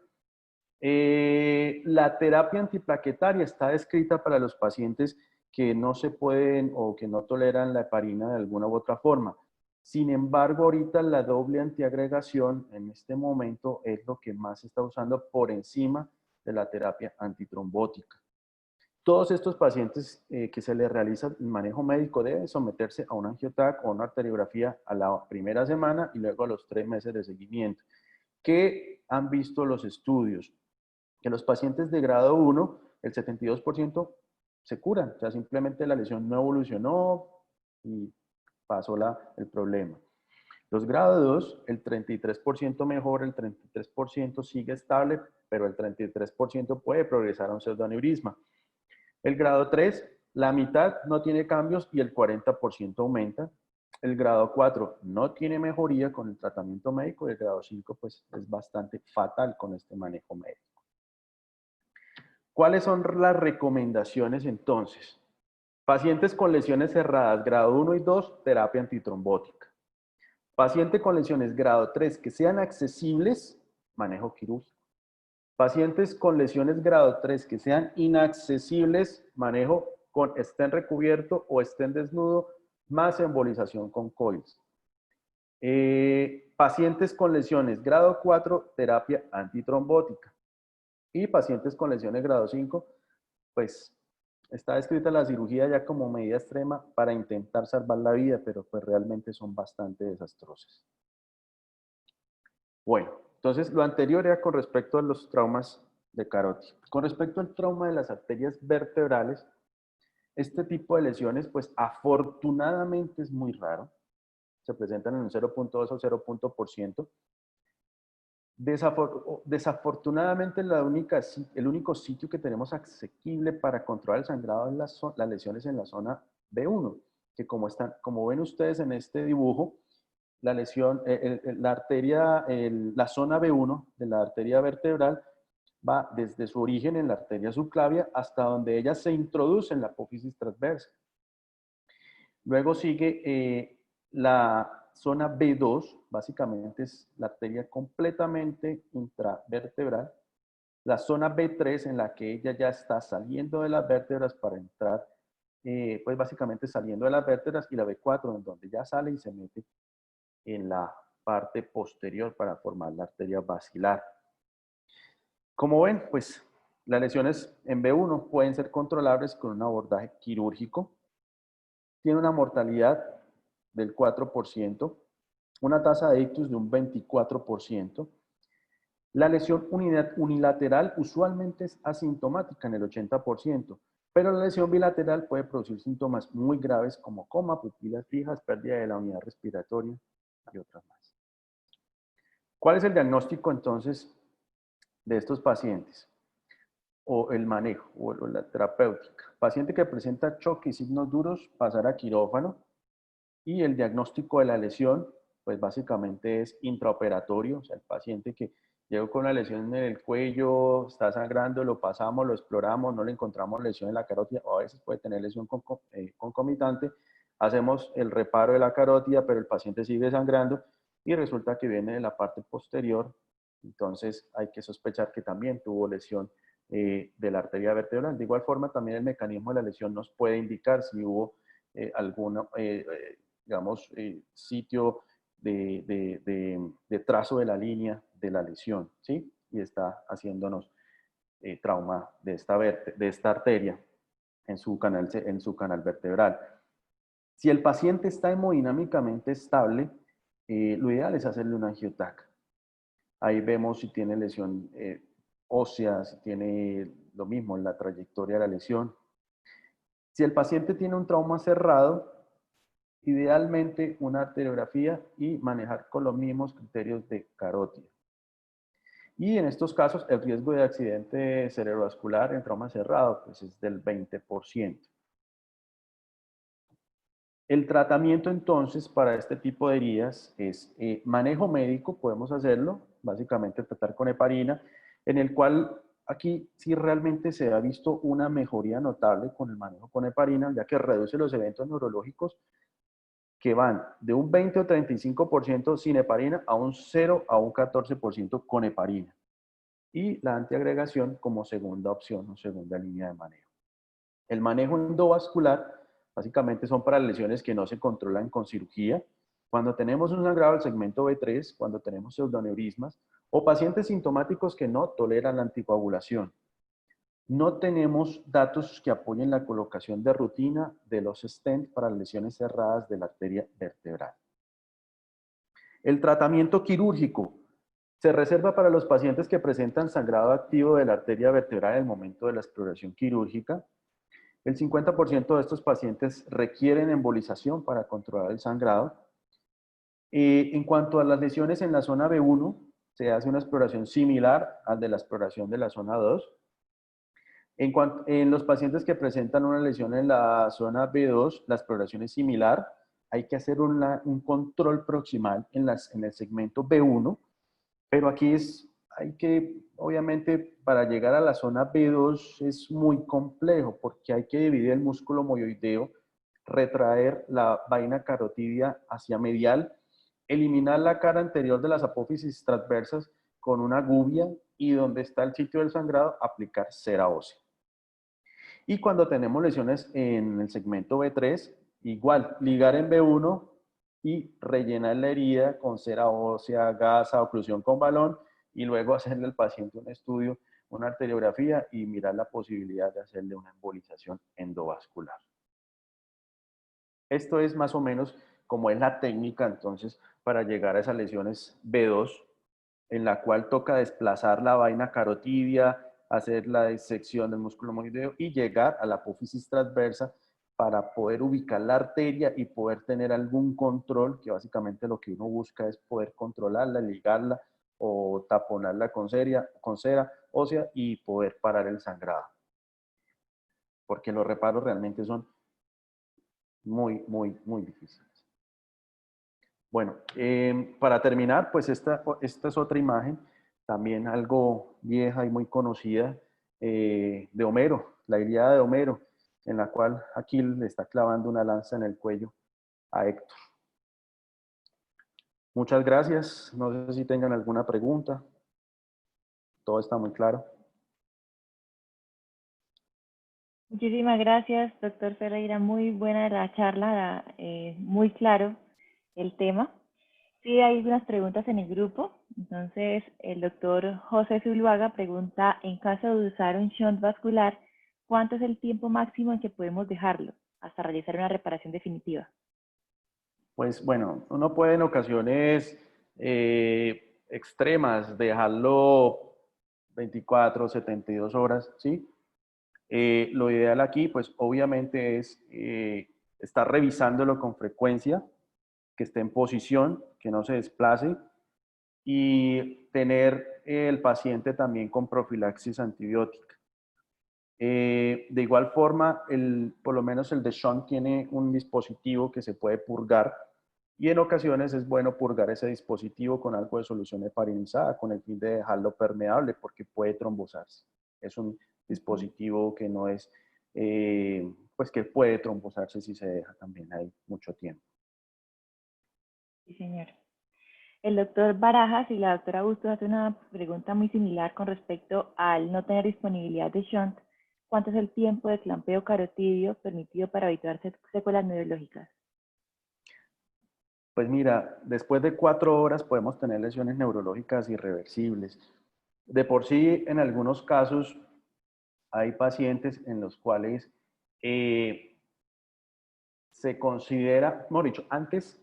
La terapia antiplaquetaria está descrita para los pacientes que no se pueden o que no toleran la heparina de alguna u otra forma. Sin embargo, ahorita la doble antiagregación en este momento es lo que más se está usando por encima de la terapia antitrombótica. Todos estos pacientes que se les realiza el manejo médico deben someterse a un angiotac o una arteriografía a la primera semana y luego a los 3 meses de seguimiento. ¿Qué han visto los estudios? Que los pacientes de grado 1, el 72% se curan, o sea, simplemente la lesión no evolucionó y pasó el problema. Los grado 2, el 33% mejor, el 33% sigue estable, pero el 33% puede progresar a un pseudoaneurisma. El grado 3, la mitad no tiene cambios y el 40% aumenta. El grado 4 no tiene mejoría con el tratamiento médico y el grado 5 pues es bastante fatal con este manejo médico. ¿Cuáles son las recomendaciones entonces? Pacientes con lesiones cerradas, grado 1 y 2, terapia antitrombótica. Paciente con lesiones grado 3 que sean accesibles, manejo quirúrgico. Pacientes con lesiones grado 3 que sean inaccesibles, manejo con stent recubierto o stent desnudo, más embolización con coils. Pacientes con lesiones grado 4, terapia antitrombótica. Y pacientes con lesiones grado 5, pues está descrita la cirugía ya como medida extrema para intentar salvar la vida, pero pues realmente son bastante desastrosas. Bueno, entonces lo anterior era con respecto a los traumas de carótida. Con respecto al trauma de las arterias vertebrales, este tipo de lesiones, pues afortunadamente es muy raro. Se presentan en un 0.2 o 0.1%. Desafortunadamente, el único sitio que tenemos asequible para controlar el sangrado es las lesiones en la zona B1, que como ven ustedes en este dibujo, la lesión, la zona B1 de la arteria vertebral va desde su origen en la arteria subclavia hasta donde ella se introduce en la apófisis transversa. Luego sigue la zona B2, básicamente es la arteria completamente intravertebral. La zona B3 en la que ella ya está saliendo de las vértebras para entrar, pues básicamente saliendo de las vértebras, y la B4 en donde ya sale y se mete en la parte posterior para formar la arteria basilar. Como ven, pues las lesiones en B1 pueden ser controlables con un abordaje quirúrgico. Tiene una mortalidad del 4%, una tasa de ictus de un 24%. La lesión unilateral usualmente es asintomática en el 80%, pero la lesión bilateral puede producir síntomas muy graves como coma, pupilas fijas, pérdida de la unidad respiratoria y otras más. ¿Cuál es el diagnóstico entonces de estos pacientes? o el manejo o la terapéutica. Paciente que presenta choque y signos duros, pasar a quirófano. Y el diagnóstico de la lesión, pues básicamente es intraoperatorio, o sea, el paciente que llegó con la lesión en el cuello, está sangrando, lo pasamos, lo exploramos, no le encontramos lesión en la carótida, o a veces puede tener lesión concomitante, hacemos el reparo de la carótida, pero el paciente sigue sangrando y resulta que viene de la parte posterior, entonces hay que sospechar que también tuvo lesión de la arteria vertebral. De igual forma, también el mecanismo de la lesión nos puede indicar si hubo alguna digamos, sitio de trazo de la línea de la lesión, ¿sí? Y está haciéndonos trauma de esta arteria en su canal vertebral. Si el paciente está hemodinámicamente estable, lo ideal es hacerle un angiotac. Ahí vemos si tiene lesión ósea, si tiene lo mismo en la trayectoria de la lesión. Si el paciente tiene un trauma cerrado, idealmente una arteriografía y manejar con los mismos criterios de carótida. Y en estos casos el riesgo de accidente cerebrovascular en trauma cerrado pues es del 20%. El tratamiento entonces para este tipo de heridas es manejo médico, podemos hacerlo, básicamente tratar con heparina, en el cual aquí sí realmente se ha visto una mejoría notable con el manejo con heparina, ya que reduce los eventos neurológicos que van de un 20 o 35% sin heparina a un 0 a un 14% con heparina. Y la antiagregación como segunda opción o segunda línea de manejo. El manejo endovascular básicamente son para lesiones que no se controlan con cirugía. Cuando tenemos un sangrado del segmento B3, cuando tenemos pseudoneurismas o pacientes sintomáticos que no toleran la anticoagulación. No tenemos datos que apoyen la colocación de rutina de los stents para lesiones cerradas de la arteria vertebral. El tratamiento quirúrgico se reserva para los pacientes que presentan sangrado activo de la arteria vertebral en el momento de la exploración quirúrgica. El 50% de estos pacientes requieren embolización para controlar el sangrado. En cuanto a las lesiones en la zona B1, se hace una exploración similar al de la exploración de la zona 2. En los pacientes que presentan una lesión en la zona B2, la exploración es similar. Hay que hacer un control proximal en el segmento B1, pero aquí hay que, obviamente, para llegar a la zona B2 es muy complejo porque hay que dividir el músculo moyoideo, retraer la vaina carotidia hacia medial, eliminar la cara anterior de las apófisis transversas con una gubia y donde está el sitio del sangrado, aplicar cera ósea. Y cuando tenemos lesiones en el segmento B3, igual, ligar en B1 y rellenar la herida con cera ósea, gasa, oclusión con balón y luego hacerle al paciente un estudio, una arteriografía y mirar la posibilidad de hacerle una embolización endovascular. Esto es más o menos como es la técnica entonces para llegar a esas lesiones B2, en la cual toca desplazar la vaina carotidia, hacer la disección del músculo mojoideo y llegar a la apófisis transversa para poder ubicar la arteria y poder tener algún control, que básicamente lo que uno busca es poder controlarla, ligarla o taponarla con cera ósea y poder parar el sangrado. Porque los reparos realmente son muy difíciles. Bueno, para terminar, pues esta es otra imagen, también algo vieja y muy conocida, de Homero, la Ilíada de Homero, en la cual Aquiles le está clavando una lanza en el cuello a Héctor. Muchas gracias, no sé si tengan alguna pregunta, todo está muy claro.
Muchísimas gracias, doctor Ferreira. Muy buena la charla, muy claro el tema. Sí, hay unas preguntas en el grupo. Entonces, el doctor José Zuluaga pregunta, en caso de usar un shunt vascular, ¿cuánto es el tiempo máximo en que podemos dejarlo hasta realizar una reparación definitiva?
Pues bueno, uno puede en ocasiones extremas dejarlo 24, 72 horas, ¿sí? Lo ideal aquí, pues obviamente es estar revisándolo con frecuencia, que esté en posición, que no se desplace y tener el paciente también con profilaxis antibiótica. De igual forma, por lo menos el de shunt tiene un dispositivo que se puede purgar y en ocasiones es bueno purgar ese dispositivo con algo de solución heparinizada con el fin de dejarlo permeable porque puede trombosarse. Es un dispositivo que no es, pues que puede trombosarse si se deja también ahí mucho tiempo.
Sí, señor. El doctor Barajas y la doctora Bustos hace una pregunta muy similar con respecto al no tener disponibilidad de shunt. ¿Cuánto es el tiempo de clampeo carotidio permitido para evitar secuelas neurológicas?
Pues mira, después de 4 horas podemos tener lesiones neurológicas irreversibles. De por sí, en algunos casos, hay pacientes en los cuales se considera, mejor dicho, antes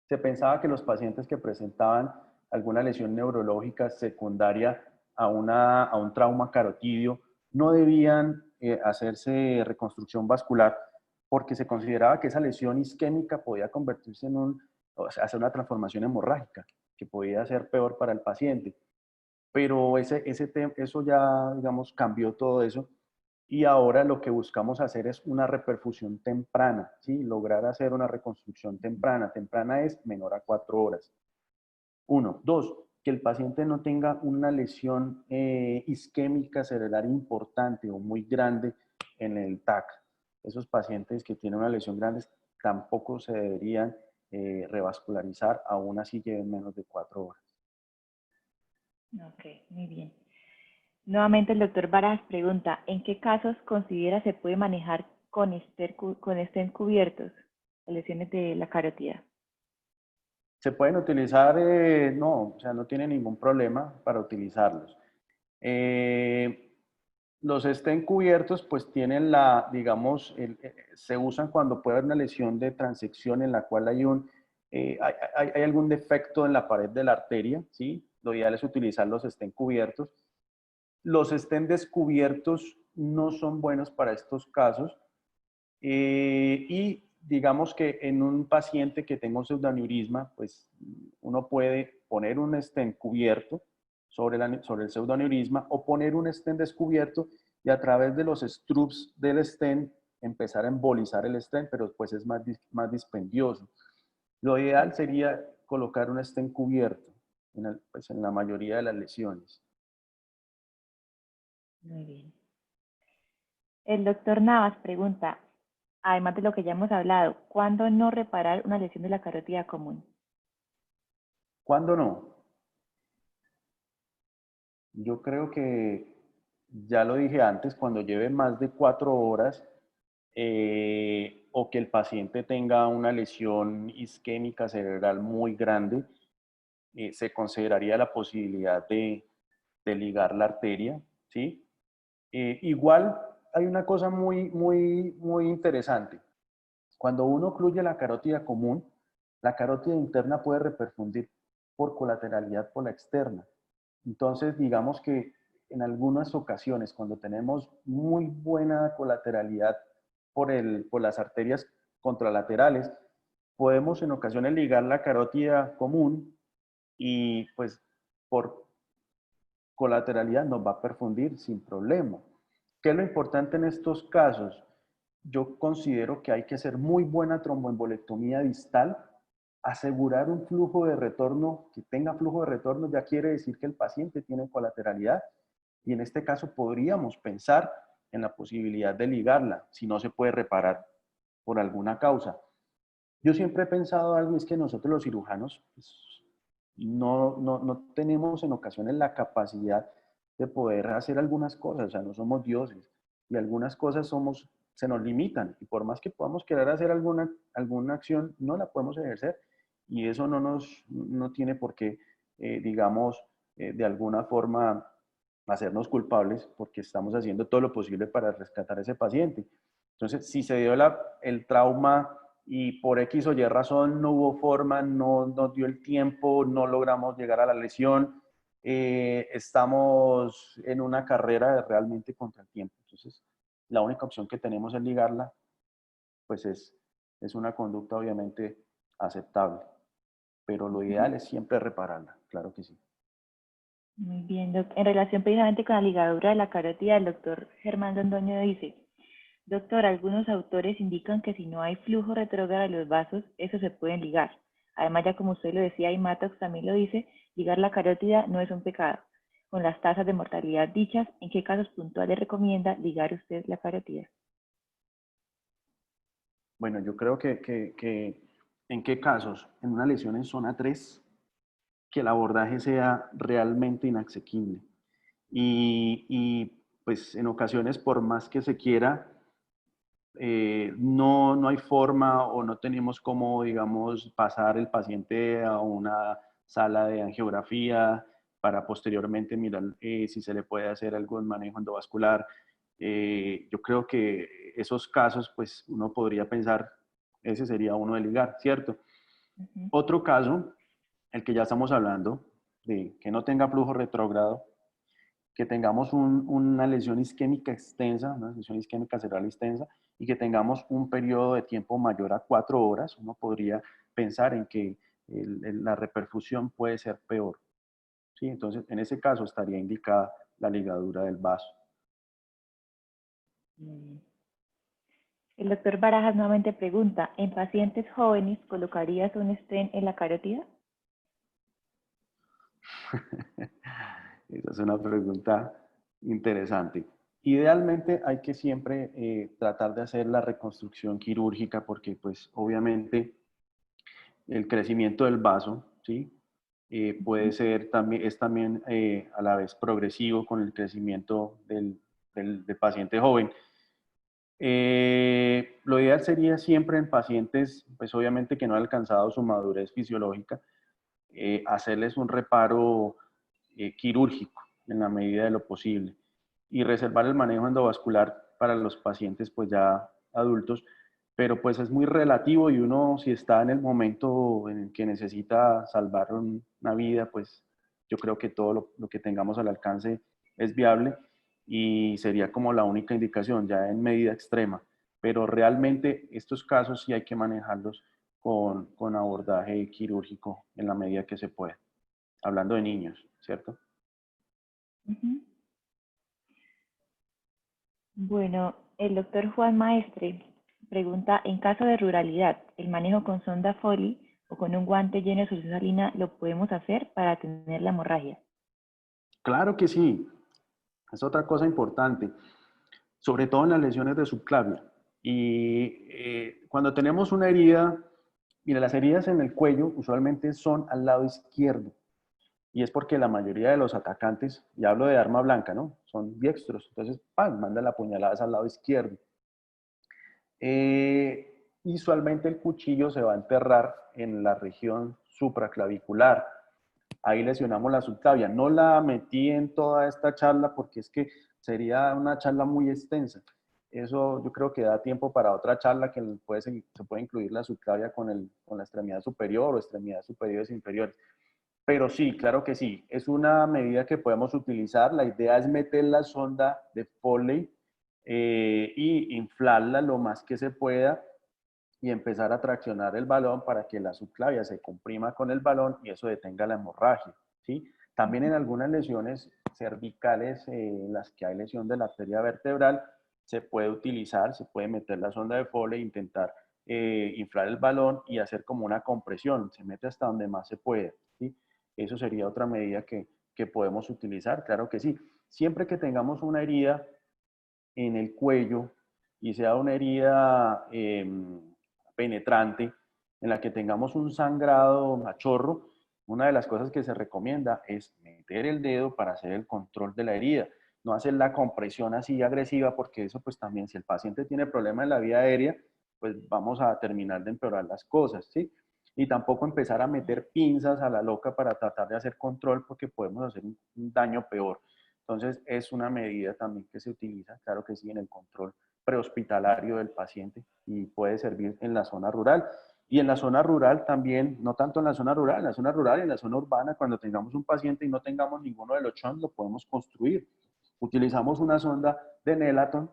se pensaba que los pacientes que presentaban alguna lesión neurológica secundaria a un trauma carotidio no debían hacerse reconstrucción vascular porque se consideraba que esa lesión isquémica podía convertirse en o sea, hacer una transformación hemorrágica, que podía ser peor para el paciente. Pero eso ya, digamos, cambió todo eso y ahora lo que buscamos hacer es una reperfusión temprana, ¿sí? Lograr hacer una reconstrucción temprana. Temprana es menor a 4 horas. Uno. Dos, que el paciente no tenga una lesión isquémica cerebral importante o muy grande en el TAC. Esos pacientes que tienen una lesión grande tampoco se deberían revascularizar, aún así lleven menos de 4 horas.
Ok, muy bien. Nuevamente el doctor Barajas pregunta, ¿en qué casos considera se puede manejar con stent cubiertos las lesiones de la carótida?
Se pueden utilizar, no, o sea, no tiene ningún problema para utilizarlos. Los estén cubiertos, pues tienen digamos, se usan cuando puede haber una lesión de transección en la cual hay algún defecto en la pared de la arteria, ¿sí? Lo ideal es utilizar los estén cubiertos. Los estén descubiertos no son buenos para estos casos. Y digamos que en un paciente que tenga un pseudoaneurisma, pues uno puede poner un stent cubierto sobre el pseudoaneurisma o poner un stent descubierto y a través de los struts del stent empezar a embolizar el stent, pero pues es más dispendioso. Lo ideal sería colocar un stent cubierto pues en la mayoría de las lesiones.
Muy bien. El doctor Navas pregunta, además de lo que ya hemos hablado, ¿cuándo no reparar una lesión de la carótida común?
¿Cuándo no? Yo creo que ya lo dije antes, cuando lleve más de 4 horas o que el paciente tenga una lesión isquémica cerebral muy grande, se consideraría la posibilidad de ligar la arteria, ¿sí? Igual hay una cosa muy interesante. Cuando uno ocluye la carótida común, la carótida interna puede reperfundir por colateralidad por la externa. Entonces, digamos que en algunas ocasiones, cuando tenemos muy buena colateralidad por las arterias contralaterales, podemos en ocasiones ligar la carótida común y pues por colateralidad nos va a perfundir sin problema. ¿Qué es lo importante en estos casos? Yo considero que hay que hacer muy buena tromboembolectomía distal, asegurar un flujo de retorno, que tenga flujo de retorno ya quiere decir que el paciente tiene colateralidad y en este caso podríamos pensar en la posibilidad de ligarla si no se puede reparar por alguna causa. Yo siempre he pensado algo, es que nosotros los cirujanos pues, no tenemos en ocasiones la capacidad de poder hacer algunas cosas, o sea, no somos dioses y algunas cosas se nos limitan y por más que podamos querer hacer alguna acción, no la podemos ejercer y eso no tiene por qué, digamos, de alguna forma hacernos culpables porque estamos haciendo todo lo posible para rescatar a ese paciente. Entonces, si se dio el trauma y por X o Y razón no hubo forma, no nos dio el tiempo, no logramos llegar a la lesión, estamos en una carrera realmente contra el tiempo. Entonces, la única opción que tenemos es ligarla, pues es una conducta obviamente aceptable, pero lo ideal es siempre repararla, claro que sí.
Muy bien, en relación precisamente con la ligadura de la carótida, el doctor Germán Londoño dice, doctor, algunos autores indican que si no hay flujo retrógrado de los vasos, eso se pueden ligar. Además, ya como usted lo decía, y Matox también lo dice, ligar la carótida no es un pecado. Con las tasas de mortalidad dichas, ¿en qué casos puntuales recomienda ligar usted la carótida?
Bueno, yo creo que ¿en qué casos? En una lesión en zona 3, que el abordaje sea realmente inasequible. Pues en ocasiones, por más que se quiera, no hay forma o no tenemos cómo, digamos, pasar el paciente a una sala de angiografía para posteriormente mirar si se le puede hacer algún manejo endovascular. Yo creo que esos casos, pues uno podría pensar, ese sería uno de ligar, ¿cierto? Otro caso, el que ya estamos hablando, de que no tenga flujo retrógrado, que tengamos una lesión isquémica extensa, una lesión isquémica cerebral extensa, y que tengamos un periodo de tiempo mayor a 4 horas, uno podría pensar en que la reperfusión puede ser peor. ¿Sí? Entonces, en ese caso estaría indicada la ligadura del vaso.
El doctor Barajas nuevamente pregunta, ¿en pacientes jóvenes colocarías un stent en la carótida?
Esa es una pregunta interesante. Idealmente hay que siempre tratar de hacer la reconstrucción quirúrgica porque pues obviamente el crecimiento del vaso, ¿sí? Puede ser también, es también a la vez progresivo con el crecimiento del paciente joven. Lo ideal sería siempre en pacientes, pues obviamente que no han alcanzado su madurez fisiológica, hacerles un reparo quirúrgico en la medida de lo posible y reservar el manejo endovascular para los pacientes pues ya adultos, pero pues es muy relativo y uno si está en el momento en el que necesita salvar una vida, pues yo creo que todo lo que tengamos al alcance es viable y sería como la única indicación ya en medida extrema, pero realmente estos casos sí hay que manejarlos con abordaje quirúrgico en la medida que se pueda, hablando de niños, ¿cierto?
Bueno, el doctor Juan Maestre pregunta, en caso de ruralidad, ¿el manejo con sonda Foley o con un guante lleno de solución salina lo podemos hacer para tener la hemorragia?
Claro que sí, es otra cosa importante, sobre todo en las lesiones de subclavia. Y cuando tenemos una herida, mira, las heridas en el cuello usualmente son al lado izquierdo. Y es porque la mayoría de los atacantes, y hablo de arma blanca, ¿no? Son diestros. Entonces, ¡pam! Manda la puñalada al lado izquierdo. Usualmente el cuchillo se va a enterrar en la región supraclavicular. Ahí lesionamos la subclavia. No la metí en toda esta charla porque es que sería una charla muy extensa. Eso yo creo que da tiempo para otra charla que se puede incluir la subclavia con la extremidad superior o extremidades superiores e inferiores. Pero sí, claro que sí. Es una medida que podemos utilizar. La idea es meter la sonda de Foley y inflarla lo más que se pueda y empezar a traccionar el balón para que la subclavia se comprima con el balón y eso detenga la hemorragia, ¿sí? También en algunas lesiones cervicales en las que hay lesión de la arteria vertebral, se puede utilizar, se puede meter la sonda de Foley e intentar inflar el balón y hacer como una compresión, se mete hasta donde más se puede, ¿sí? Eso sería otra medida que podemos utilizar, claro que sí. Siempre que tengamos una herida en el cuello y sea una herida penetrante en la que tengamos un sangrado a chorro, una de las cosas que se recomienda es meter el dedo para hacer el control de la herida, no hacer la compresión así agresiva porque eso pues también si el paciente tiene problemas en la vía aérea, pues vamos a terminar de empeorar las cosas, ¿sí? Y tampoco empezar a meter pinzas a la loca para tratar de hacer control porque podemos hacer un daño peor. Entonces, es una medida también que se utiliza, claro que sí, en el control prehospitalario del paciente y puede servir en la zona rural. Y en la zona rural también, no tanto en la zona rural, en la zona rural y en la zona urbana, cuando tengamos un paciente y no tengamos ninguno de los chons, lo podemos construir. Utilizamos una sonda de Nelaton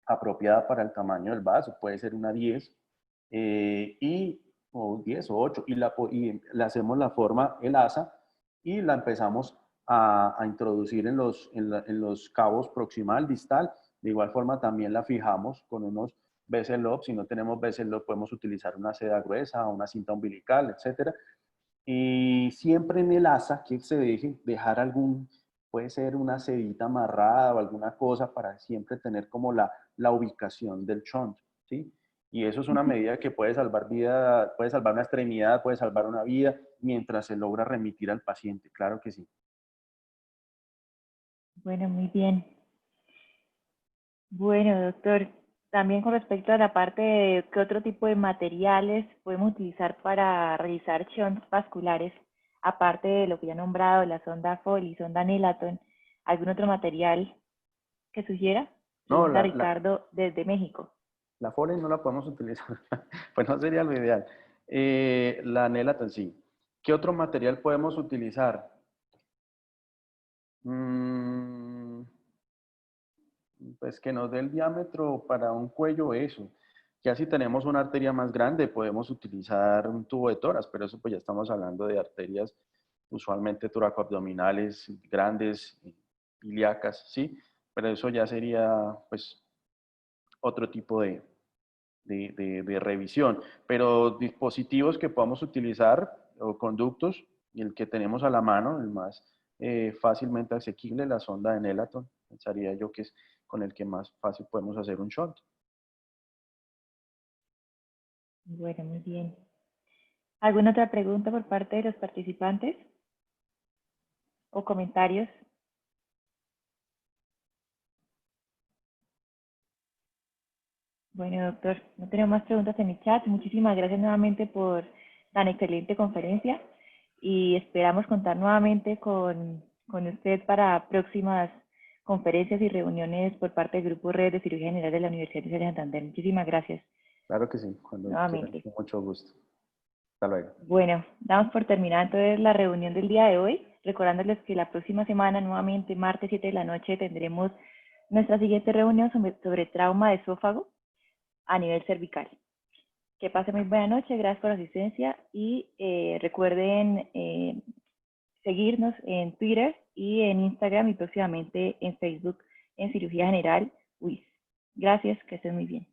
apropiada para el tamaño del vaso, puede ser una 10 o 10 o 8 y le hacemos la forma, el asa, y la empezamos a introducir en los cabos proximal, distal. De igual forma también la fijamos con unos bezel-up. Si no tenemos bezel-up, podemos utilizar una seda gruesa, una cinta umbilical, etcétera. Y siempre en el asa que se dejar algún, puede ser una sedita amarrada o alguna cosa para siempre tener como la ubicación del shunt, ¿sí? Y eso es una medida que puede salvar vida, puede salvar una extremidad, puede salvar una vida mientras se logra remitir al paciente, claro que sí.
Bueno, muy bien. Bueno, doctor, también con respecto a la parte de qué otro tipo de materiales podemos utilizar para realizar shunts vasculares, aparte de lo que ya he nombrado, la sonda Foley, sonda Nelaton, ¿algún otro material que sugiera?
No,
Pregunta Ricardo desde México.
la Foley no la podemos utilizar, pues no sería lo ideal. La Nelaton sí. ¿Qué otro material podemos utilizar? Pues que nos dé el diámetro para un cuello, eso. Ya si tenemos una arteria más grande, podemos utilizar un tubo de toras, pero eso pues ya estamos hablando de arterias usualmente toracoabdominales, grandes, ilíacas, ¿sí? Pero eso ya sería pues otro tipo de revisión. Pero dispositivos que podamos utilizar o conductos, y el que tenemos a la mano, el más fácilmente asequible, la sonda de Nelaton, pensaría yo que es con el que más fácil podemos hacer un shunt.
Bueno, muy bien. ¿Alguna otra pregunta por parte de los participantes o comentarios? Bueno, doctor, no tenemos más preguntas en el chat. Muchísimas gracias nuevamente por tan excelente conferencia y esperamos contar nuevamente con usted para próximas conferencias y reuniones por parte del Grupo Red de Cirugía General de la Universidad de Santander. Muchísimas gracias
Claro que sí, cuando quieran,
nuevamente.
con mucho gusto. Hasta luego.
Bueno, damos por terminada entonces la reunión del día de hoy, recordándoles que la próxima semana, nuevamente, martes 7 de la noche, tendremos nuestra siguiente reunión sobre trauma de esófago a nivel cervical. Que pase muy buena noche, gracias por la asistencia y recuerden seguirnos en Twitter y en Instagram y próximamente en Facebook en Cirugía General WIS. Gracias, que estén muy bien.